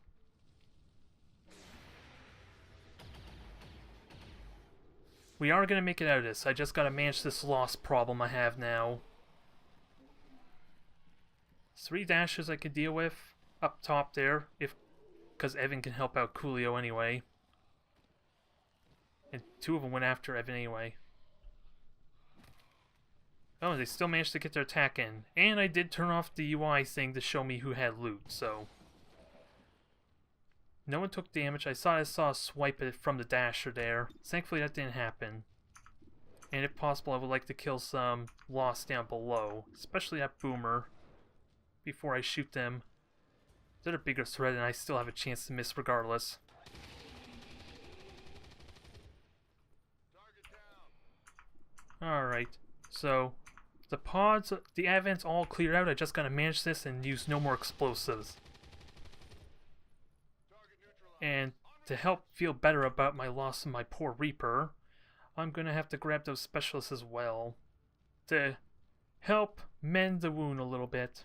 We are going to make it out of this. I just got to manage this Lost problem I have now. 3 dashes I could deal with up top there, because Evan can help out Coolio anyway. And 2 of them went after Evan anyway. Oh, they still managed to get their attack in. And I did turn off the UI thing to show me who had loot, so... No one took damage. I saw a swipe it from the dasher there. Thankfully that didn't happen. And if possible, I would like to kill some Lost down below. Especially that Boomer. Before I shoot them. They're a bigger threat and I still have a chance to miss regardless. Alright. So, the pods, the advent's all cleared out. I just gotta manage this and use no more explosives. And to help feel better about my loss of my poor Reaper, I'm gonna have to grab those specialists as well. To help mend the wound a little bit.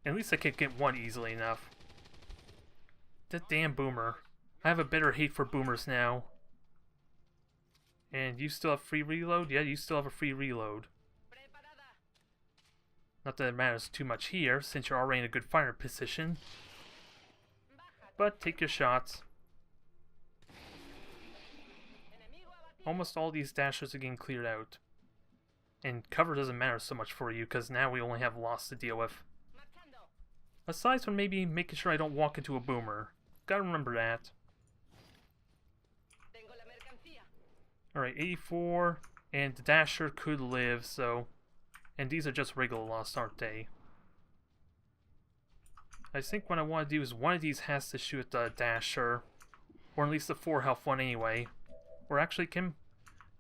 At least I could get one easily enough. That damn Boomer. I have a bitter hate for Boomers now. And you still have free reload? Yeah, you still have a free reload. Not that it matters too much here, since you're already in a good fire position. But take your shots. Almost all these dashers are getting cleared out. And cover doesn't matter so much for you, because now we only have Lost to deal with. Aside from maybe making sure I don't walk into a Boomer. Gotta remember that. Alright, 84. And the Dasher could live, so... And these are just regular Lost, aren't they? I think what I want to do is one of these has to shoot the Dasher. Or at least the 4 health one anyway. Or actually, can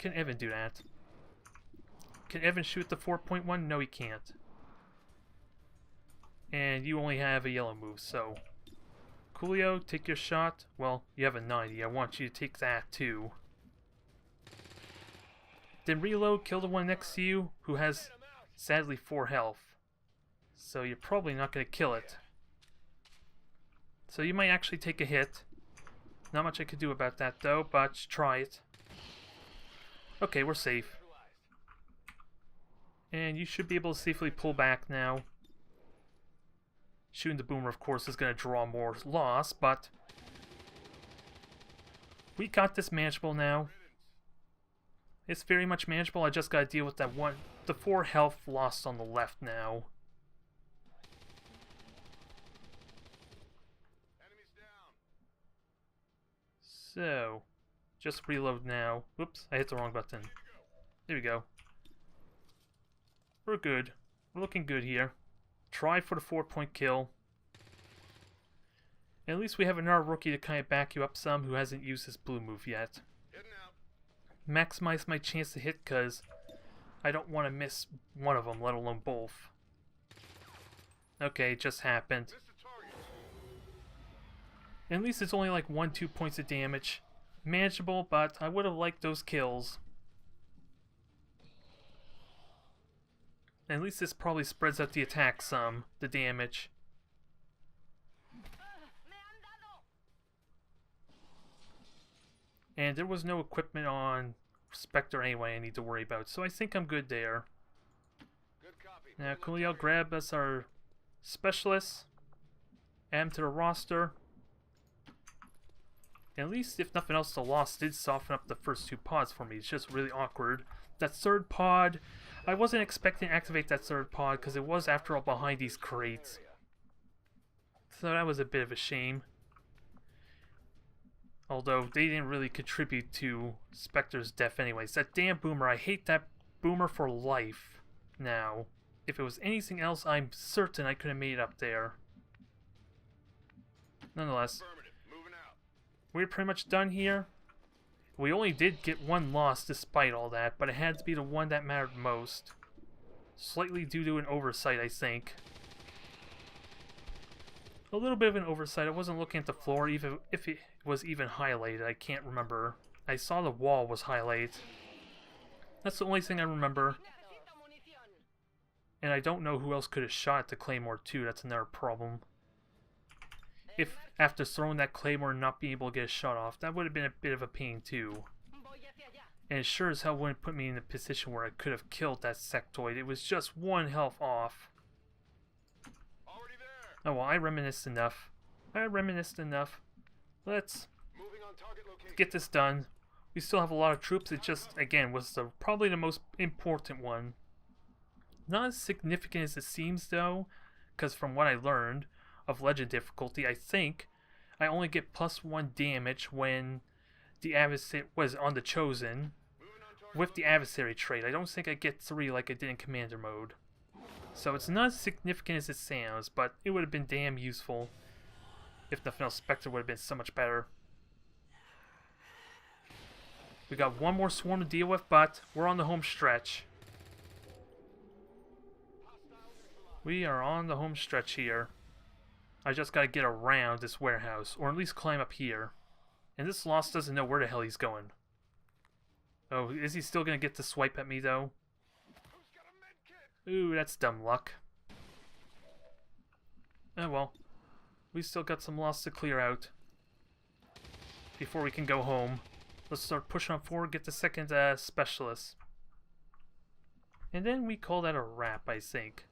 Evan do that? Can Evan shoot the 4.1? No, he can't. And you only have a yellow move, so... Coolio, take your shot. Well, you have a 90. I want you to take that, too. Then reload, kill the one next to you, who has, sadly, 4 health. So you're probably not going to kill it. So you might actually take a hit. Not much I could do about that though, but try it. Okay, we're safe. And you should be able to safely pull back now. Shooting the boomer, of course, is going to draw more loss, but we got this manageable now. It's very much manageable. I just got to deal with that the 4 health lost on the left now. So, just reload now. Whoops, I hit the wrong button. There we go. We're good. We're looking good here. Try for the 4-point kill. At least we have another rookie to kind of back you up some who hasn't used his blue move yet. Maximize my chance to hit because I don't want to miss one of them, let alone both. Okay, it just happened. At least it's only like 1-2 points of damage. Manageable, but I would have liked those kills. At least this probably spreads out the attack some, the damage. And there was no equipment on Spectre anyway I need to worry about, so I think I'm good there. Now Khalil, grab us our specialists, add them to the roster. At least, if nothing else, the loss did soften up the first 2 pods for me. It's just really awkward. That 3rd pod, I wasn't expecting to activate that 3rd pod because it was, after all, behind these crates. So that was a bit of a shame. Although, they didn't really contribute to Spectre's death anyways. That damn boomer, I hate that boomer for life. Now, if it was anything else, I'm certain I could have made it up there. Nonetheless, we're pretty much done here. We only did get 1 loss despite all that, but it had to be the one that mattered most. Slightly due to an oversight, I think. A little bit of an oversight. I wasn't looking at the floor, even if it was even highlighted. I can't remember. I saw the wall was highlighted. That's the only thing I remember. And I don't know who else could have shot the Claymore too. That's another problem. If after throwing that Claymore and not being able to get a shot off, that would have been a bit of a pain too. And it sure as hell wouldn't put me in a position where I could have killed that sectoid. It was just 1 health off. Oh well, I reminisced enough. Let's get this done. We still have a lot of troops. It just, again, was probably the most important one. Not as significant as it seems though, because from what I learned of Legend difficulty, I think I only get +1 damage when the adversary was on the Chosen with the adversary trait. I don't think I get 3 like I did in Commander mode. So it's not as significant as it sounds, but it would have been damn useful. If nothing else, Spectre would have been so much better. We got 1 more swarm to deal with, but we're on the home stretch. We are on the home stretch here. I just gotta get around this warehouse, or at least climb up here. And this Lost doesn't know where the hell he's going. Oh, is he still gonna get to swipe at me though? Ooh, that's dumb luck. Oh well. We still got some Lost to clear out before we can go home. Let's start pushing on forward, get the 2nd specialist. And then we call that a wrap, I think.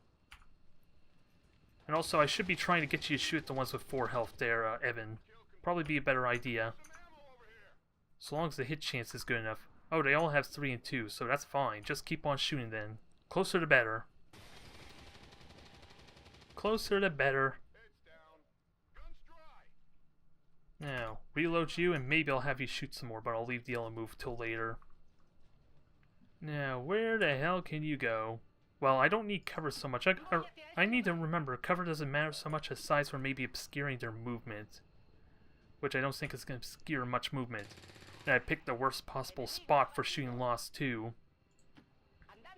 And also, I should be trying to get you to shoot the ones with 4 health there, Evan. Probably be a better idea. So long as the hit chance is good enough. Oh, they all have 3 and 2, so that's fine. Just keep on shooting then. Closer the better. Closer the better. Now, reload you, and maybe I'll have you shoot some more, but I'll leave the yellow move till later. Now, where the hell can you go? Well, I don't need cover so much. I need to remember, cover doesn't matter so much aside from maybe obscuring their movement. Which I don't think is going to obscure much movement. And I picked the worst possible spot for shooting Lost too.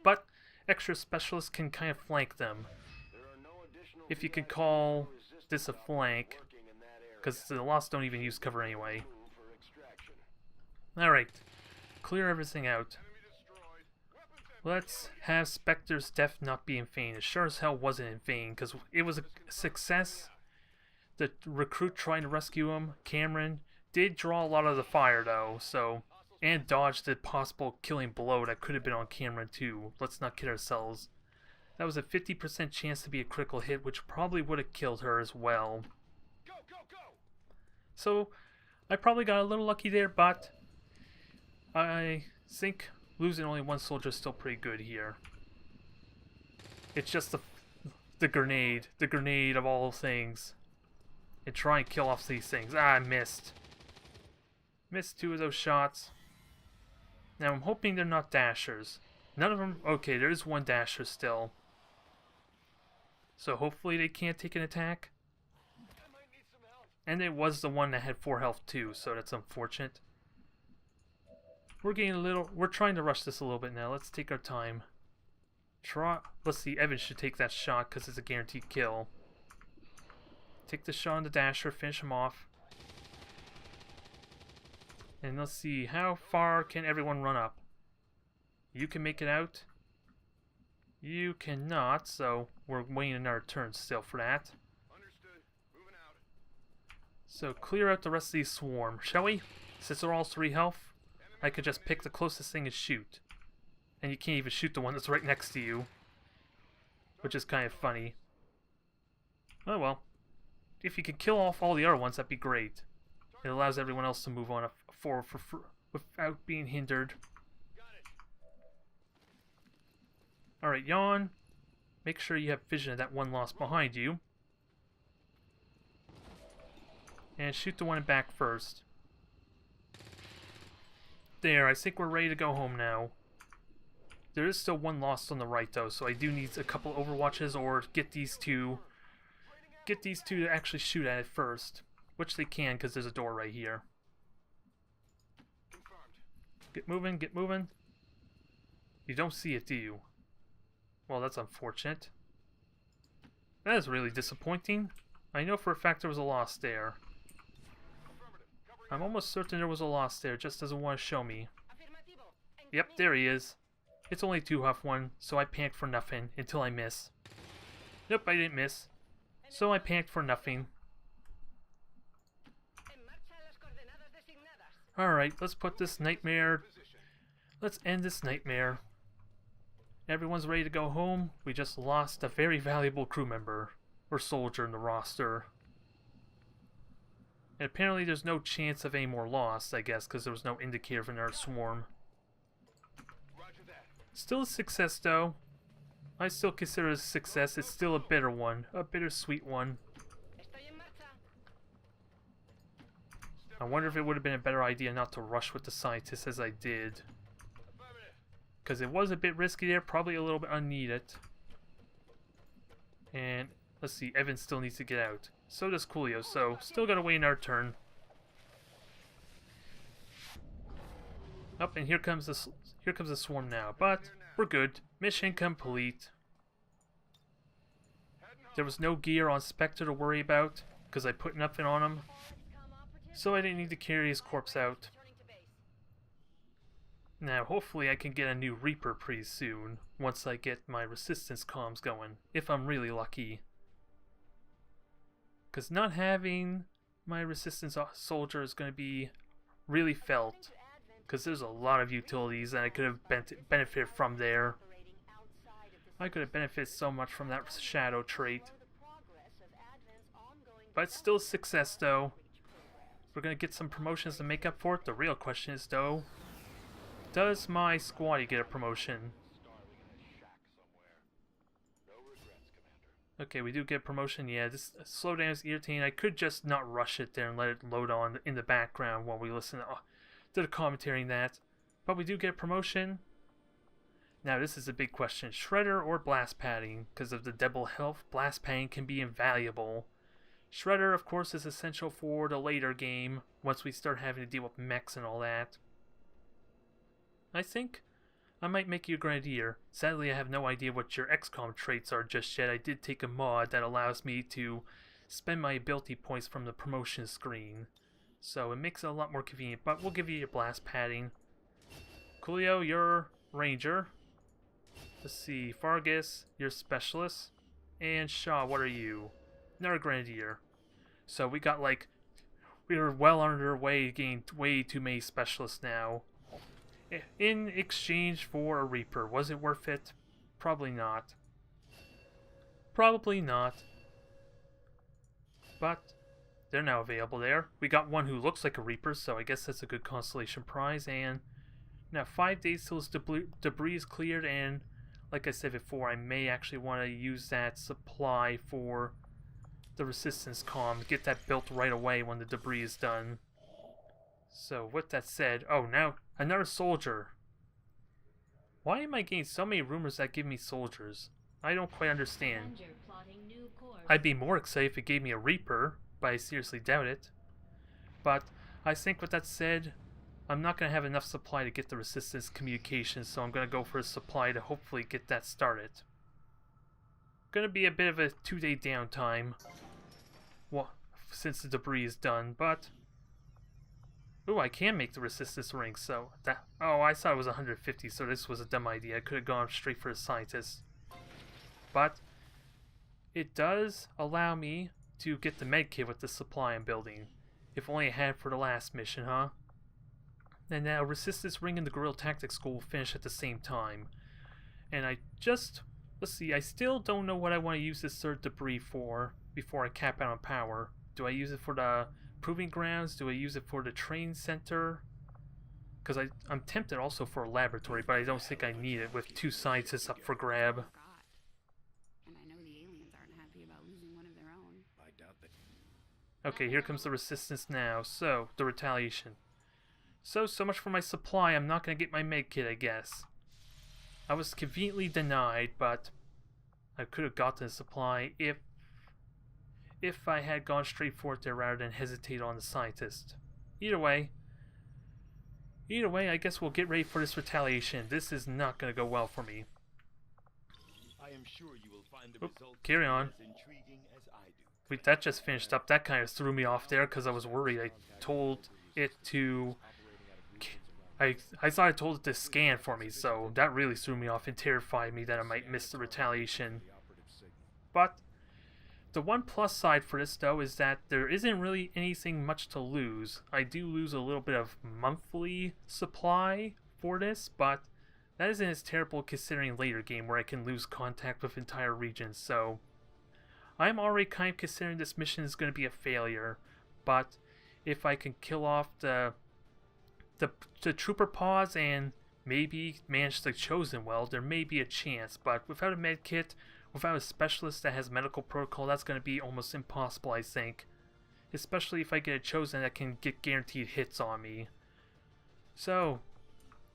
But extra specialists can kind of flank them. If you could call this a flank. Because the Lost don't even use cover anyway. Alright. Clear everything out. Let's have Spectre's death not be in vain. It sure as hell wasn't in vain, because it was a success. The recruit trying to rescue him, Cameron, did draw a lot of the fire though, so, and dodged the possible killing blow that could have been on Cameron too. Let's not kid ourselves. That was a 50% chance to be a critical hit, which probably would have killed her as well. So, I probably got a little lucky there, but I think losing only one soldier is still pretty good here. It's just the grenade of all things. And try and kill off these things. Ah, I missed. Missed 2 of those shots. Now I'm hoping they're not dashers. None of them. Okay, there is 1 dasher still. So hopefully they can't take an attack. And it was the one that had 4 health too, so that's unfortunate. We're trying to rush this a little bit now. Let's take our time. Let's see, Evan should take that shot because it's a guaranteed kill. Take the shot on the dasher, finish him off. And let's see, how far can everyone run up? You can make it out. You cannot, so we're waiting another turn still for that. Understood. Moving out. So clear out the rest of these swarm, shall we? Since they're all 3 health, I could just pick the closest thing and shoot. And you can't even shoot the one that's right next to you. Which is kind of funny. Oh well. If you could kill off all the other ones, that'd be great. It allows everyone else to move on forward without being hindered. Alright, yawn. Make sure you have vision of that one lost behind you. And shoot the one in back first. There, I think we're ready to go home now. There is still 1 lost on the right though, so I do need a couple overwatches or get these two to actually shoot at it first. Which they can, because there's a door right here. Get moving, get moving. You don't see it, do you? Well, that's unfortunate. That is really disappointing. I know for a fact there was a loss there. I'm almost certain there was a loss there, just doesn't want to show me. Yep, there he is. It's only 2 off 1, so I panicked for nothing until I miss. Nope, I didn't miss. So I panicked for nothing. Alright, let's put this nightmare... Let's end this nightmare. Everyone's ready to go home. We just lost a very valuable crew member. Or soldier in the roster. And apparently there's no chance of any more loss, I guess, because there was no indicator of another swarm. Still a success, though. I still consider it a success. It's still a bitter one. A bittersweet one. I wonder if it would have been a better idea not to rush with the scientists as I did. Because it was a bit risky there. Probably a little bit unneeded. And let's see. Evan still needs to get out. So does Coolio. So still gotta wait our turn. Up, and here comes the swarm now. But we're good. Mission complete. There was no gear on Spectre to worry about because I put nothing on him. So I didn't need to carry his corpse out. Now hopefully I can get a new Reaper pretty soon once I get my resistance comms going, if I'm really lucky. Because not having my resistance soldier is going to be really felt. Because there's a lot of utilities that I could have benefited from there. I could have benefited so much from that shadow trait. But it's still a success though. We're going to get some promotions to make up for it. The real question is though, does my squatty get a promotion? Okay, we do get a promotion. Yeah, this slowdown is irritating. I could just not rush it there and let it load on in the background while we listen to the commentary and that. But we do get a promotion. Now this is a big question. Shredder or blast padding? Because of the double health, blast padding can be invaluable. Shredder, of course, is essential for the later game, once we start having to deal with mechs and all that. I think I might make you a grenadier. Sadly, I have no idea what your XCOM traits are just yet. I did take a mod that allows me to spend my ability points from the promotion screen. So it makes it a lot more convenient, but we'll give you your blast padding. Coolio, you're Ranger. Let's see, Fargus, you're specialist. And Shaw, what are you? Another Grenadier. So we got like, we are well underway, getting way too many specialists now. In exchange for a Reaper, was it worth it? Probably not. Probably not. But they're now available there. We got one who looks like a Reaper, so I guess that's a good consolation prize. And now 5 days till this debris is cleared, and like I said before, I may actually want to use that supply for the resistance comm, get that built right away when the debris is done. So with that said, oh, now another soldier. Why am I getting so many rumors that give me soldiers? I don't quite understand. I'd be more excited if it gave me a Reaper, but I seriously doubt it. But I think with that said, I'm not going to have enough supply to get the resistance communications, so I'm going to go for a supply to hopefully get that started. Going to be a bit of a 2-day downtime, well, since the debris is done, but ooh, I can make the resistance ring, so that, oh, I thought it was 150, so this was a dumb idea. I could have gone straight for a scientist. But it does allow me to get the medkit with the supply I'm building. If only I had for the last mission, huh? And now resistance ring and the guerrilla tactics school will finish at the same time. And I just, let's see, I still don't know what I want to use this third debris for before I cap out on power. Do I use it for the proving grounds? Do I use it for the train center? Because I'm tempted also for a laboratory, but I don't think I need it with 2 scientists up for grab. And I know the aliens aren't happy about losing one of their own. I doubt that. Okay, here comes the resistance now. So, the retaliation. So much for my supply. I'm not going to get my medkit, I guess. I was conveniently denied, but I could have gotten the supply if I had gone straight for it there rather than hesitate on the scientist. Either way, I guess we'll get ready for this retaliation. This is not going to go well for me. I am sure you will find the results Carry on. as intriguing as I do. Wait, that just finished up. That kind of threw me off there because I was worried. I told it to... I thought I told it to scan for me, so that really threw me off and terrified me that I might miss the retaliation. But the one plus side for this, though, is that there isn't really anything much to lose. I do lose a little bit of monthly supply for this, but that isn't as terrible considering later game where I can lose contact with entire regions, so I'm already kind of considering this mission is going to be a failure, but if I can kill off the trooper paws and maybe manage the chosen well, there may be a chance, but without a med kit, without a specialist that has medical protocol, that's going to be almost impossible, I think. Especially if I get a chosen that can get guaranteed hits on me. So,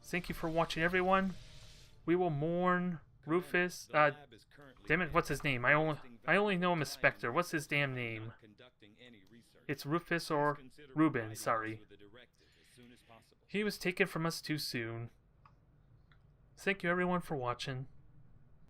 thank you for watching, everyone. We will mourn Rufus. Damn it, what's his name? I only know him as Spectre. What's his damn name? It's Rufus or Ruben, sorry. He was taken from us too soon. Thank you everyone for watching.